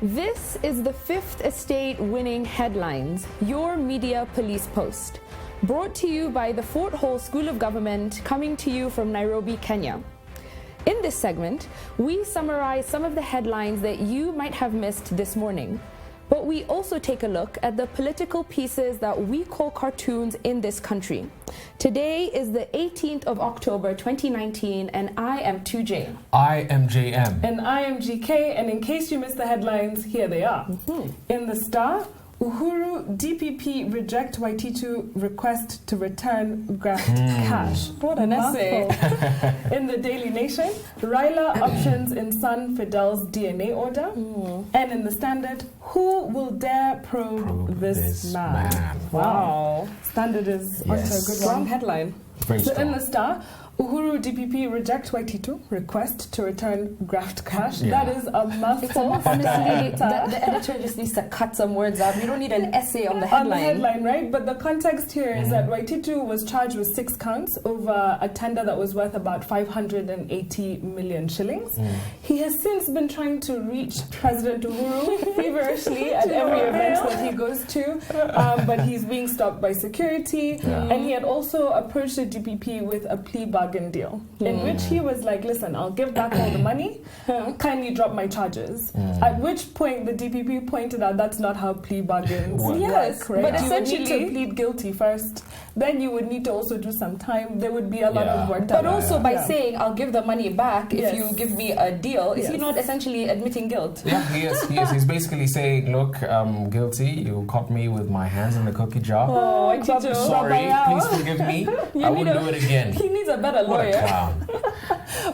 This is the Fifth Estate winning headlines, your media police post. Brought to you by the Fort Hall School of Government, coming to you from Nairobi, Kenya. In this segment, we summarize some of the headlines that you might have missed this morning. But we also take a look at the political pieces that we call cartoons in this country. Today is the 18th of October 2019, and I am 2J. I am JM. And I am GK, and in case you missed the headlines, here they are. In the Star, Uhuru DPP reject Waititu request to return graft cash. What an essay. In the Daily Nation, Raila options in son Fidel's DNA order. And in the Standard, who will dare probe this man? Wow. Standard is onto a good Strong headline. So in the Star, Uhuru DPP reject Waititu request to return graft cash. That is a mouthful. Honestly, the editor just needs to cut some words out. You don't need an essay on the headline. On the headline, right? But the context here is that Waititu was charged with 6 counts over a tender that was worth about 580 million shillings. He has since been trying to reach President Uhuru feverishly at every event that he goes to, but he's being stopped by security. And he had also approached the DPP with a plea bargain deal, in which he was like, listen, I'll give back all the money, kindly drop my charges. At which point the DPP pointed out that's not how plea bargains work, right? But you would need essentially to plead guilty first, then you would need to also do some time. There would be a lot of work done. But also by saying, I'll give the money back if you give me a deal, is he not essentially admitting guilt? Yeah, he is. He's basically saying, look, I'm guilty. You caught me with my hands in the cookie jar. Sorry, please forgive me. I won't do it again. He needs a better lawyer.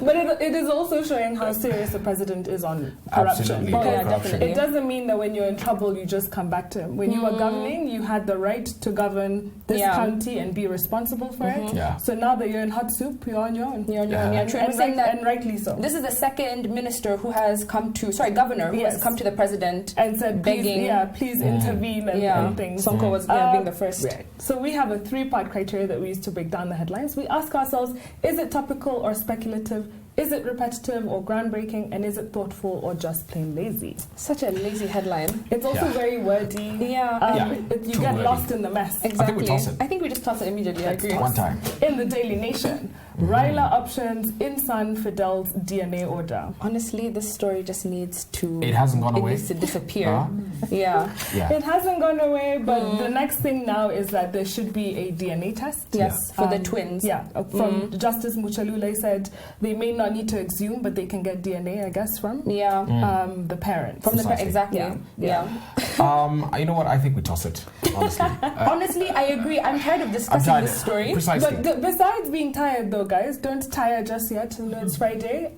But it is also showing how serious the president is on corruption. Absolutely. It doesn't mean that when you're in trouble, you just come back to him. When you were governing, you had the right to govern this county and be responsible for it. So now that you're in hot soup, you're on your own. And rightly so. This is the second minister who has come to, governor who has come to the president and said, begging, please intervene and things. Sonko was being the first. So we have a 3-part criteria that we use to break down the headlines. We ask ourselves, is it topical or speculative? Is it repetitive or groundbreaking? And is it thoughtful or just plain lazy? Such a lazy headline. It's also very wordy. You get lost in the mess. Exactly. I think we toss it. I think we just toss it immediately. I agree. One time. In the Daily Nation, Raila options in son Fidel's DNA order. Honestly, this story just needs to... It hasn't gone away. It needs to disappear. It hasn't gone away, but the next thing now is that there should be a DNA test. Yes, for the twins. From Justice Muchalule said they may not need to exhume, but they can get DNA, I guess, from the parents. From the parents, exactly. You know what? I think we toss it, honestly. Honestly, I agree. I'm tired of discussing this story. Precisely. But besides being tired, though, guys, don't tire just yet. It's Friday.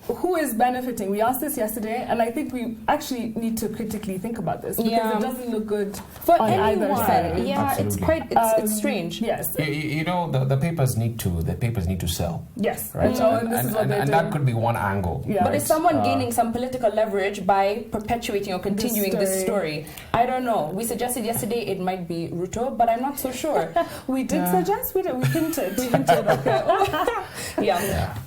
Who is benefiting? We asked this yesterday, and I think we actually need to critically think about this because it doesn't look good for on anyone. Either side. Absolutely. It's strange. Yes. You know, the papers need to sell. Yes. Right. And that could be one angle. But is someone gaining some political leverage by perpetuating or continuing this story? I don't know. We suggested yesterday it might be Ruto, but I'm not so sure. We did suggest. We hinted. Okay.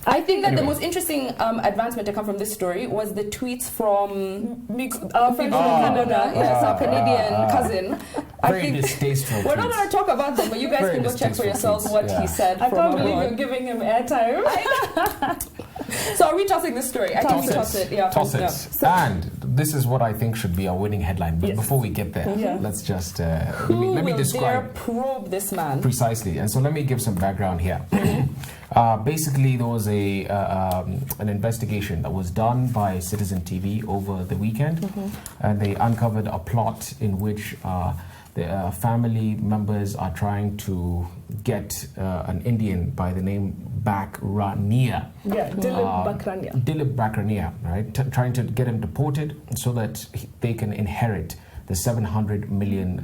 I think that the most interesting advancement to come from this story was the tweets from our friend from Canada, our Canadian cousin. Very distasteful. We're not going to talk about them, but you guys can go check for yourselves what he said. I can't believe you're giving him airtime. So are we tossing this story? I think we toss it. Toss it. And this is what I think should be our winning headline. But before we get there, let's just let me describe. Who will dare probe this man? Precisely. And so let me give some background here. Basically, there was an investigation that was done by Citizen TV over the weekend, and they uncovered a plot in which the family members are trying to get an Indian by the name Bakrania. Dilip Bakrania, right? Trying to get him deported so that they can inherit the 700 million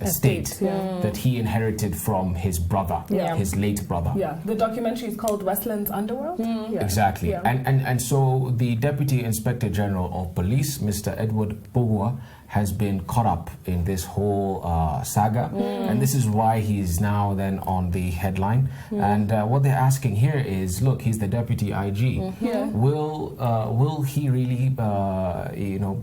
estate that he inherited from his brother, his late brother. The documentary is called Westlands, Underworld. Exactly. And so the Deputy Inspector General of Police, Mr. Edward Bogwa, has been caught up in this whole saga, and this is why he's now then on the headline. And what they're asking here is, look, he's the deputy IG. Will he really, will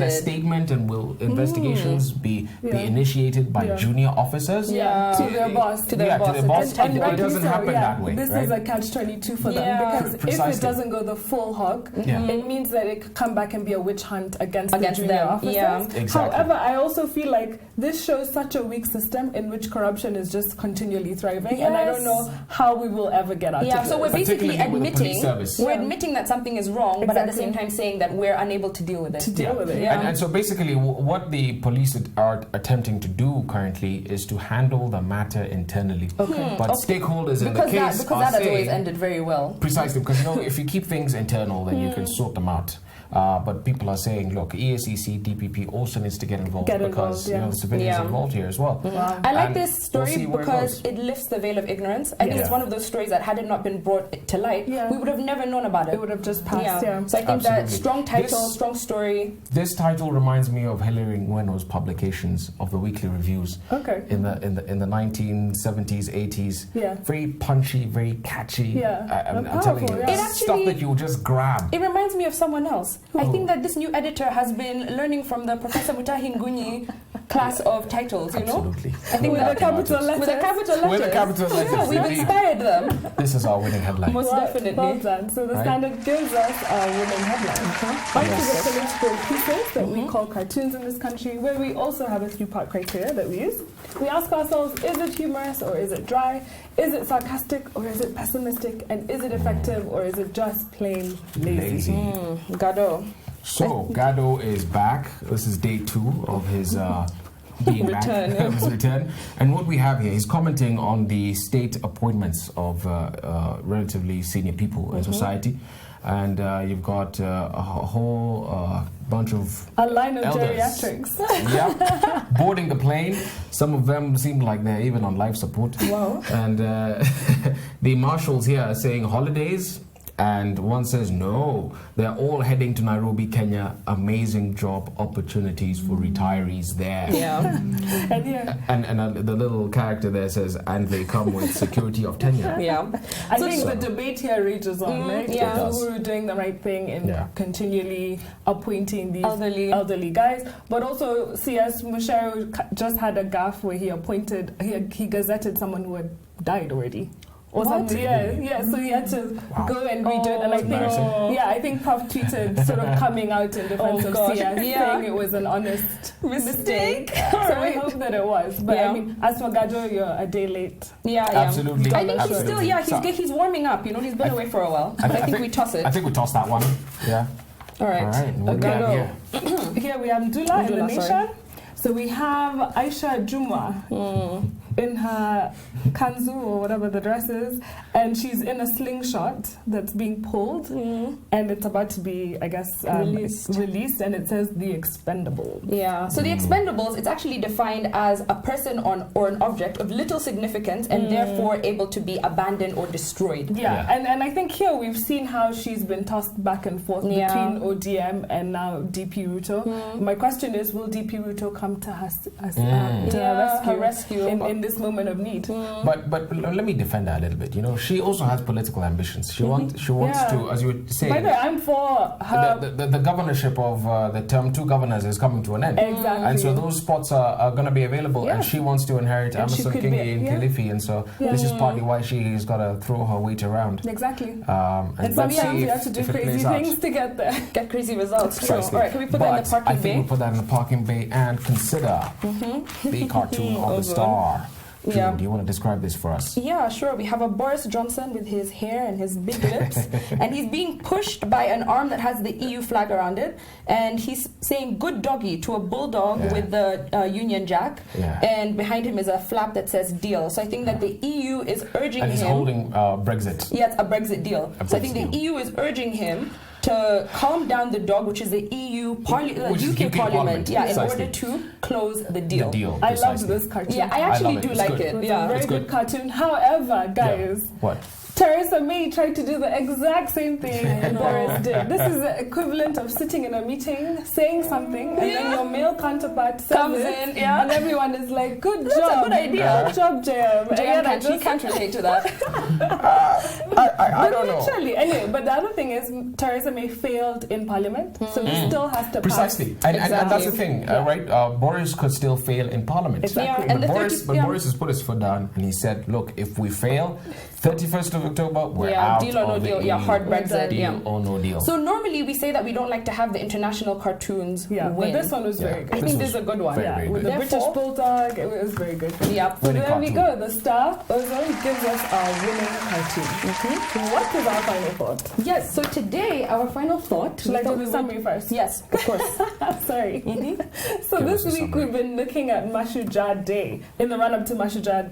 a statement and will investigations be initiated by junior officers? To their boss. To their boss. And it doesn't happen that way. This is a catch-22 for them, because if it doesn't go the full hog, it means that it could come back and be a witch hunt against the junior officers. Yeah. Exactly. However, I also feel like this shows such a weak system in which corruption is just continually thriving, and I don't know how we will ever get out of it. So we're basically admitting that something is wrong, but at the same time saying that we're unable to deal with it. And so basically what the police are attempting to do currently is to handle the matter internally. But stakeholders in the case because that has always ended very well. Precisely, because if you keep things internal, then you can sort them out. But people are saying, look, EACC, DPP also needs to get involved because the civilians are involved here as well. I like this story because it lifts the veil of ignorance. I think it's one of those stories that had it not been brought to light, we would have never known about it. It would have just passed. So I think that strong title, strong story. This title reminds me of Hilary Ngueno's publications of the weekly reviews in the 1970s, 80s. Very punchy, very catchy. I'm telling you, it's stuff that you just grab. It reminds me of someone else. I think that this new editor has been learning from the Professor Mutahi Ngunyi class of titles, Absolutely. I think with a capital letter. With a capital letter. With a capital letter. We've inspired them. This is our winning headline. Most definitely. Well done. So the Standard gives us our winning headline. Back to the political pieces that we call cartoons in this country, where we also have a 3-part criteria that we use. We ask ourselves, is it humorous or is it dry? Is it sarcastic or is it pessimistic? And is it effective or is it just plain lazy? Gado. So, Gado is back. This is day 2 of his being return. Back. His return. And what we have here, he's commenting on the state appointments of relatively senior people in society. And you've got a whole bunch of a line of elders. geriatrics. Boarding the plane. Some of them seem like they're even on life support. Wow. And the marshals here are saying holidays. And one says, no, they're all heading to Nairobi, Kenya. Amazing job opportunities for retirees there. And the little character there says, and they come with security of tenure. I think the debate here rages on, right? Who are doing the right thing in continually appointing these elderly guys. But also, CS Musharu just had a gaffe where he appointed, he gazetted someone who had died already. Or something, so he had to go and redo it, and I think, I think Prof tweeted sort of coming out in defense of CS, saying it was an honest mistake. So I hope that it was. But I mean, as for Gado, you're a day late. Absolutely. I think he's still, he's warming up. He's been away for a while. I think we toss it. I think we toss that one. All right. What do we have here? Here we have Dula in the Nation. So we have Aisha Jumwa in her kanzu or whatever the dress is, and she's in a slingshot that's being pulled, and it's about to be, I guess, released, and it says the Expendables. So the Expendables, it's actually defined as a person or an object of little significance and therefore able to be abandoned or destroyed. And I think here we've seen how she's been tossed back and forth between ODM and now DP Ruto. My question is, will DP Ruto come to her rescue in this moment of need? But let me defend her a little bit. She also has political ambitions. She wants to, as you would say. By the way, I'm for her. The governorship of the term 2 governors is coming to an end. Exactly. And so those spots are going to be available, and she wants to inherit Amason Kingi and Kilifi, and so this is partly why she's got to throw her weight around. Exactly. And sometimes you have to do crazy things to get there. Get crazy results. All right, can we put that in the parking bay? I think we'll put that in the parking bay and consider the cartoon of the star. June, do you want to describe this for us? Yeah, sure. We have a Boris Johnson with his hair and his big lips, and he's being pushed by an arm that has the EU flag around it, and he's saying "good doggy" to a bulldog with the Union Jack, and behind him is a flap that says "deal." So I think that the EU is urging him. And he's holding Brexit. Yeah, it's a Brexit deal. So I think the EU is urging him to calm down the dog, which is the UK Parliament, in order to close the deal. I love this cartoon. Yeah, I actually do like it. It's a very good cartoon. However, guys, what? Theresa May tried to do the exact same thing Boris did. This is the equivalent of sitting in a meeting, saying something, and then your male counterpart comes in, and everyone is like, "Good job, that's a good idea. Good job, JM." JM can't relate to that. I don't know. Literally. Anyway, but the other thing is, Theresa May failed in Parliament, so he still has to Precisely. pass. And that's the thing, right? Boris could still fail in Parliament. Exactly. Yeah, and But Boris has put his foot down and he said, look, if we fail, 31st of October, we're out deal or no of deal. the Yeah, EU. hard Brexit. Deal or no deal. So normally we say that we don't like to have the international cartoons But win. this one was very good. I think this is a good one. very With good. the British bulldog, it was very good. Yeah. So Winning there we cartoon. go. The Star Ozone gives us our winning cartoon. What is our final thought? Yes, so today our final thought. Should I we thought do we the would- summary first? Yes, of course. Sorry. So Give this us a week summary. we've been looking at Mashujaa Day. In the run-up to Mashujaa,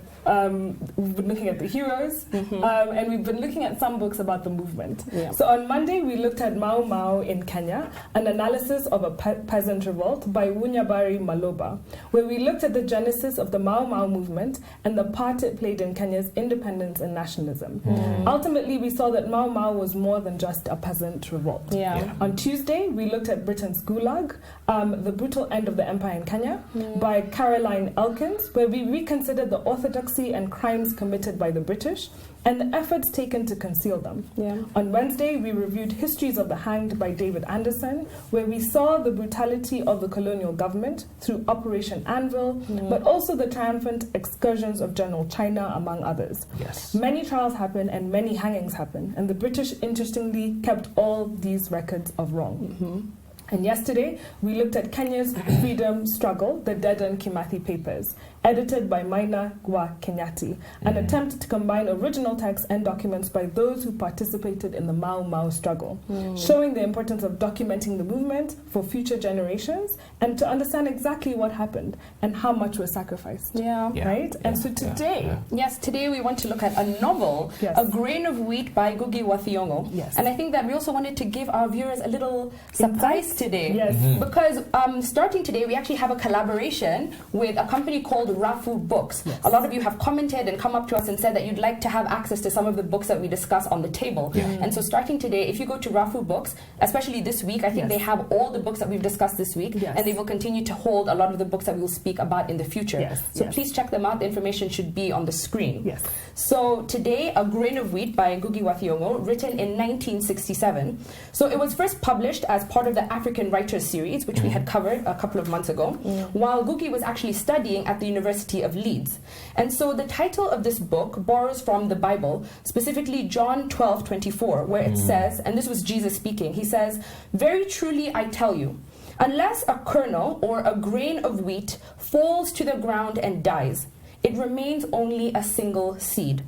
we've been looking at the heroes, and we've been looking at some books about the movement. Yeah. So on Monday we looked at Mau Mau in Kenya, an analysis of a peasant revolt by Wunyabari Maloba, where we looked at the genesis of the Mau Mau movement and the part it played in Kenya's independence and nationalism. Ultimately, we saw that Mau Mau was more than just a peasant revolt. Yeah. On Tuesday, we looked at Britain's Gulag, The Brutal End of the Empire in Kenya, by Caroline Elkins, where we reconsidered the orthodoxy and crimes committed by the British and the efforts taken to conceal them. Yeah. On Wednesday, we reviewed Histories of the Hanged by David Anderson, where we saw the brutality of the colonial government through Operation Anvil, but also the triumphant excursions of General China, among others. Yes. Many trials happen and many hangings happen, and the British, interestingly, kept all these records of wrong. And yesterday, we looked at Kenya's freedom struggle, the Dedan Kimathi Papers, edited by Maina Gwa Kenyati, an attempt to combine original texts and documents by those who participated in the Mau Mau struggle, showing the importance of documenting the movement for future generations and to understand exactly what happened and how much was sacrificed. Yeah. Yeah. Right? And so today, Yes, today we want to look at a novel, Yes. A Grain of Wheat by Ngugi wa Thiong'o. Yes. And I think that we also wanted to give our viewers a little surprise today. Yes. Because starting today, we actually have a collaboration with a company called Rafu Books. Yes. A lot of you have commented and come up to us and said that you'd like to have access to some of the books that we discuss on the table. And so starting today, if you go to Rafu Books, especially this week, I think they have all the books that we've discussed this week, Yes. and they will continue to hold a lot of the books that we will speak about in the future. Yes. So Yes. please check them out. The information should be on the screen. Yes. So today, A Grain of Wheat by Ngugi wa Thiong'o, written in 1967. So it was first published as part of the African Writers series, which we had covered a couple of months ago, while Ngugi was actually studying at the University of Leeds. And so the title of this book borrows from the Bible, specifically John 12:24, where it says, and this was Jesus speaking, he says, "Very truly I tell you, unless a kernel or a grain of wheat falls to the ground and dies, it remains only a single seed.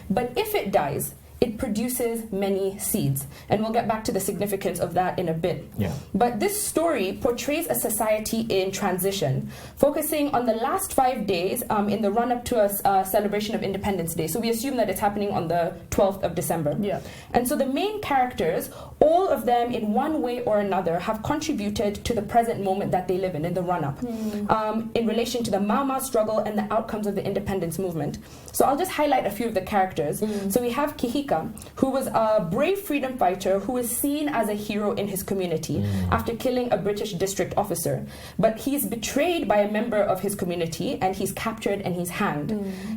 But if it dies, it produces many seeds." And we'll get back to the significance of that in a bit. Yeah. But this story portrays a society in transition, focusing on the last 5 days in the run-up to a celebration of Independence Day. So we assume that it's happening on the 12th of December. Yeah. And so the main characters, all of them in one way or another, have contributed to the present moment that they live in the run-up, in relation to the Mau Mau struggle and the outcomes of the independence movement. So I'll just highlight a few of the characters. So we have Kihika, who was a brave freedom fighter who is seen as a hero in his community after killing a British district officer. But he's betrayed by a member of his community and he's captured and he's hanged.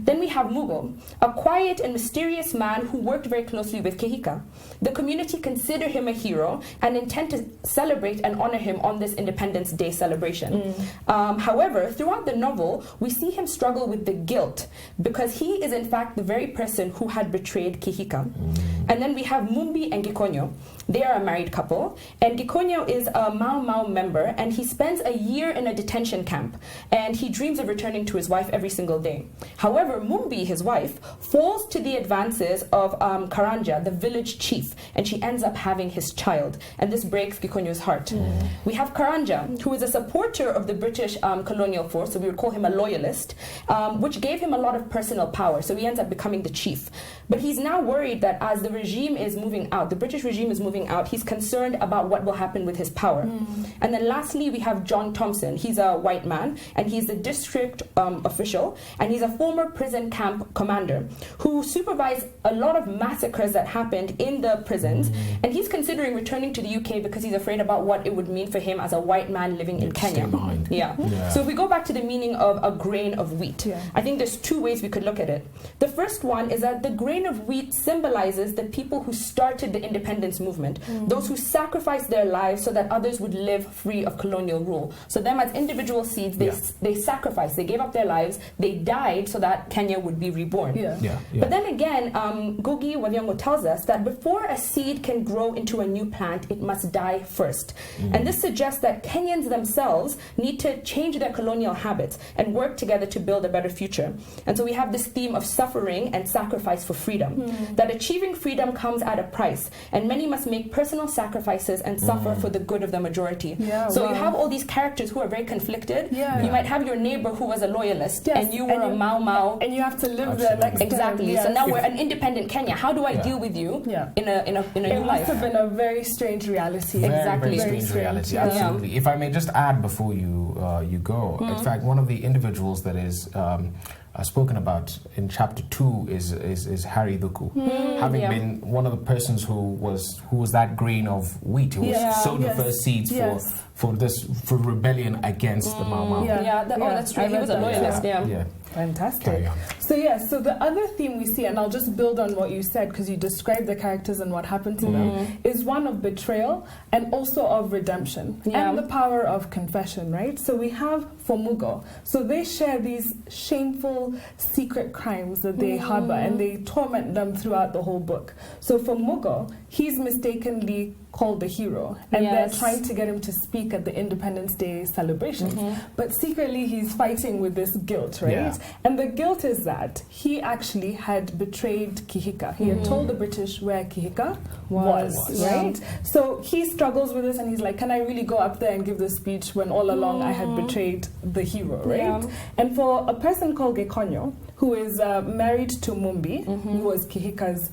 Then we have Mugo, a quiet and mysterious man who worked very closely with Kihika. The community consider him a hero and intend to celebrate and honor him on this Independence Day celebration. However, throughout the novel, we see him struggle with the guilt because he is in fact the very person who had betrayed Kihika. And then we have Mumbi and Gikonyo. They are a married couple, and Gikonyo is a Mau Mau member, and he spends a year in a detention camp, and he dreams of returning to his wife every single day. However, Mumbi, his wife, falls to the advances of Karanja, the village chief, and she ends up having his child, and this breaks Gikonyo's heart. We have Karanja, who is a supporter of the British colonial force, so we would call him a loyalist, which gave him a lot of personal power, so he ends up becoming the chief. But he's now worried that as the regime is moving out, the British regime is moving out, he's concerned about what will happen with his power. And then lastly, we have John Thompson. He's a white man, and he's the district official, and he's a former prison camp commander who supervised a lot of massacres that happened in the prisons, and he's considering returning to the UK because he's afraid about what it would mean for him as a white man living in Kenya. Yeah. So if we go back to the meaning of a grain of wheat, I think there's two ways we could look at it. The first one is that the grain of wheat symbolizes the people who started the independence movement, those who sacrificed their lives so that others would live free of colonial rule. So them as individual seeds, they sacrificed, they gave up their lives, they died so that Kenya would be reborn. But then again, Ngugi wa Thiong'o tells us that before a seed can grow into a new plant, it must die first. And this suggests that Kenyans themselves need to change their colonial habits and work together to build a better future. And so we have this theme of suffering and sacrifice for freedom, that achieving freedom comes at a price, and many must make personal sacrifices and suffer for the good of the majority. So you have all these characters who are very conflicted. You might have your neighbor who was a loyalist, and you were a Mau Mau. And you have to live there next Exactly. So now we're an independent Kenya. How do I deal with you in a new life? It must have been a very strange reality. Very strange reality. Absolutely. If I may just add before you go, in fact, one of the individuals that is spoken about in chapter 2 is Harry Duku, having been one of the persons who was that grain of wheat who sowed the first seeds for rebellion against the Mau Mau. That's true. He was a loyalist. Fantastic. So the other theme we see, and I'll just build on what you said because you described the characters and what happened to them, is one of betrayal and also of redemption and the power of confession, right? So we have Fomugo. So they share these shameful secret crimes that they harbor, and they torment them throughout the whole book. So Fomugo, he's mistakenly called the hero, and they're trying to get him to speak at the Independence Day celebrations. But secretly he's fighting with this guilt, right? And the guilt is that he actually had betrayed Kihika. He had told the British where Kihika was, right? So he struggles with this, and he's like, can I really go up there and give this speech when all along I had betrayed the hero, right? And for a person called Gekonyo, who is married to Mumbi, who was Kihika's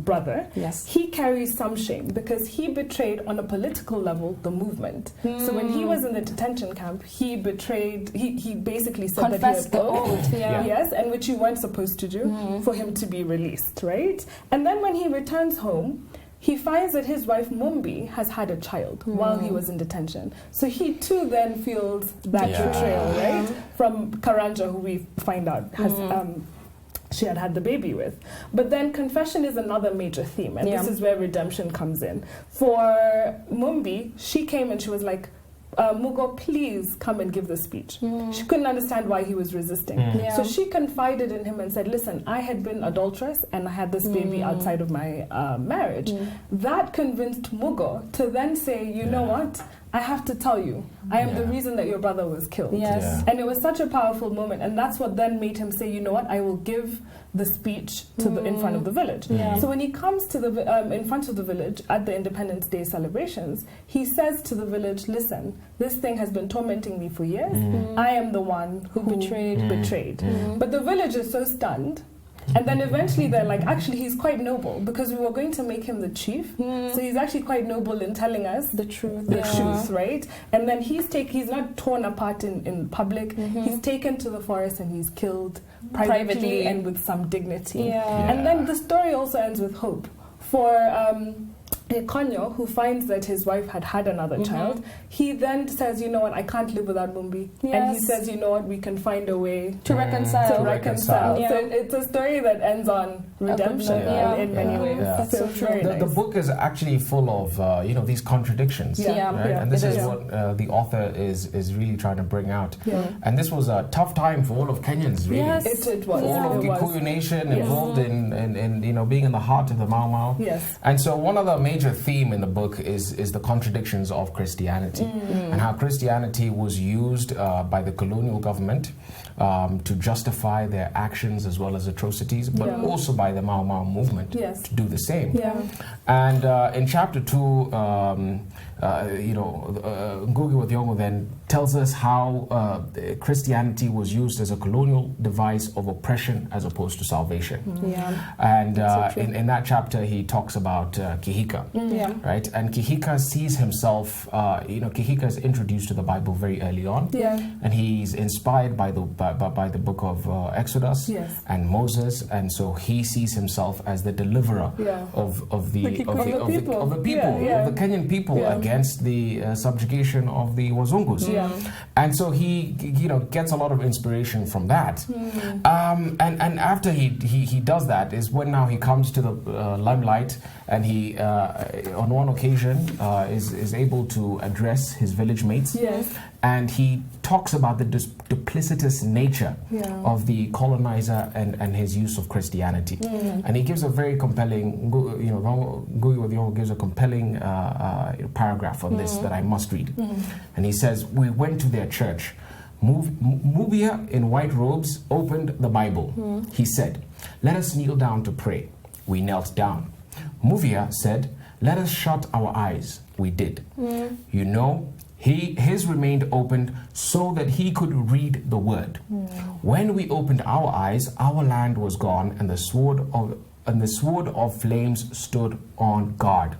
brother, he carries some shame because he betrayed on a political level the movement. So when he was in the detention camp, he betrayed, he basically said confessed that he the oath, yes, and which you weren't supposed to do for him to be released, right? And then when he returns home, he finds that his wife Mumbi has had a child while he was in detention. So he too then feels that betrayal, right? From Karanja, who we find out has she had the baby with. But then confession is another major theme, and this is where redemption comes in. For Mumbi, she came and she was like, Mugo, please come and give the speech. She couldn't understand why he was resisting. So she confided in him and said, listen, I had been adulterous and I had this baby outside of my marriage. That convinced Mugo to then say, you know what? I have to tell you, I am the reason that your brother was killed. And it was such a powerful moment, and that's what then made him say, you know what, I will give the speech to in front of the village. So when he comes to the in front of the village at the Independence Day celebrations, he says to the village, listen, this thing has been tormenting me for years. I am the one who betrayed. But the village is so stunned. And then eventually they're like, actually, he's quite noble because we were going to make him the chief. So he's actually quite noble in telling us the truth. The truth, right? And then he's not torn apart in public. He's taken to the forest and he's killed privately and with some dignity. And then the story also ends with hope. For Konyo, who finds that his wife had another child, he then says, you know what, I can't live without Mumbi. And he says, you know what, we can find a way to reconcile. So it's a story that ends on redemption in many ways. So it's very nice. The book is actually full of these contradictions, right? And this is what the author is really trying to bring out. And this was a tough time for all of Kenyans, really. It was. All of Gikuyu nation involved in being in the heart of the Mau Mau. And so one of the major theme in the book is the contradictions of Christianity and how Christianity was used by the colonial government to justify their actions as well as atrocities, but also by the Mau Mau movement to do the same. And in chapter 2, Ngugi wa Thiong'o then tells us how Christianity was used as a colonial device of oppression as opposed to salvation. And in that chapter, he talks about Kihika, right? And Kihika sees himself, Kihika is introduced to the Bible very early on, and he's inspired by the book of Exodus and Moses, and so he sees himself as the deliverer of the Kenyan people against the subjugation of the Wazungus. And so he gets a lot of inspiration from that. And after he does that is when now he comes to the limelight, and he on one occasion is able to address his village mates. And he talks about the duplicitous nature of the colonizer and his use of Christianity. And he gives a very compelling, Ngugi wa Thiong'o gives a compelling paragraph on this that I must read. And he says, "We went to their church. Mubia in white robes opened the Bible. He said, 'Let us kneel down to pray.' We knelt down. Muvia said, 'Let us shut our eyes.' We did. His remained opened so that he could read the word. When we opened our eyes, our land was gone, and the sword of flames stood on guard.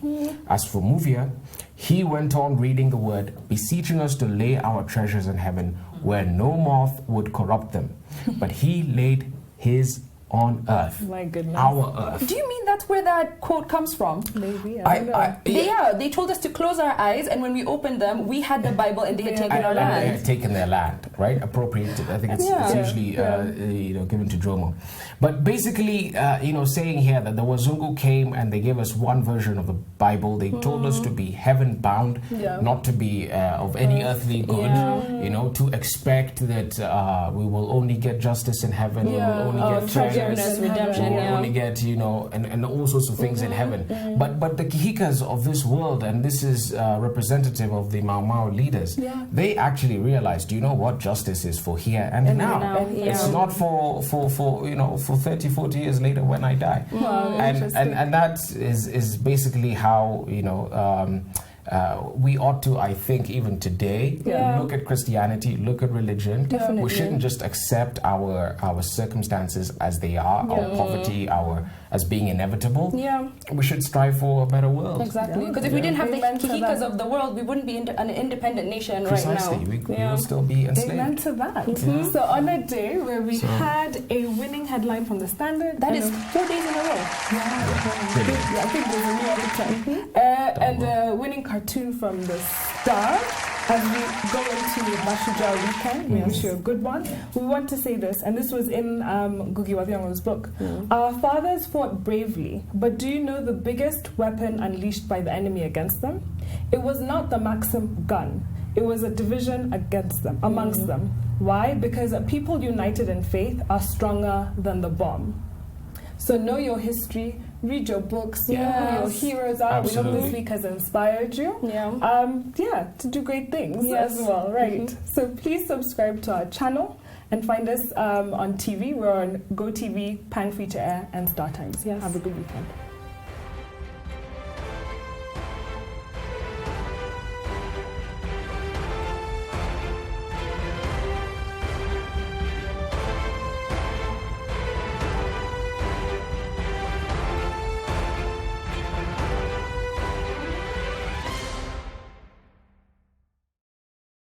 As for Muvia, he went on reading the word, beseeching us to lay our treasures in heaven, where no moth would corrupt them. But he laid his on earth." My goodness. Our earth. Do you mean that's where that quote comes from? Maybe. I don't know. They told us to close our eyes, and when we opened them, we had the Bible, and they had taken our land. They had taken their land, right? Appropriated. I think it's usually given to Jomo. But basically, saying here that the Wazungu came and they gave us one version of the Bible. They told us to be heaven bound, not to be of any earthly good. To expect that we will only get justice in heaven. We will only get forgiveness, redemption. We will only get and all sorts of things in heaven. But the Kihikas of this world, and this is representative of the Mau Mau leaders, they actually realized, what justice is for here and now. It's not for 30, 40 years later when I die. And that is basically how we ought to, I think, even today, look at Christianity, look at religion. Definitely. We shouldn't just accept our circumstances as they are, our poverty, as being inevitable. We should strive for a better world. Exactly. Because if we didn't have the Kihikas of the world, we wouldn't be an independent nation right now. Precisely. We would still be enslaved. Amen to that. So on a day where we had a winning headline from the Standard, that is 4 days in a row. I think there's a new every time. And a winning cartoon from the Star. As we go into Mashujaa weekend, we wish you a good one. We want to say this, and this was in Ngugi wa Thiong'o's book. Our fathers fought bravely, but do you know the biggest weapon unleashed by the enemy against them? It was not the Maxim gun. It was a division amongst them. Why? Because a people united in faith are stronger than the bomb. So know your history, read your books, know who your heroes are. We hope this week has inspired you. To do great things as well, right? So please subscribe to our channel and find us on TV. We're on GoTV, Pan Free to Air, and Star Times. Have a good weekend.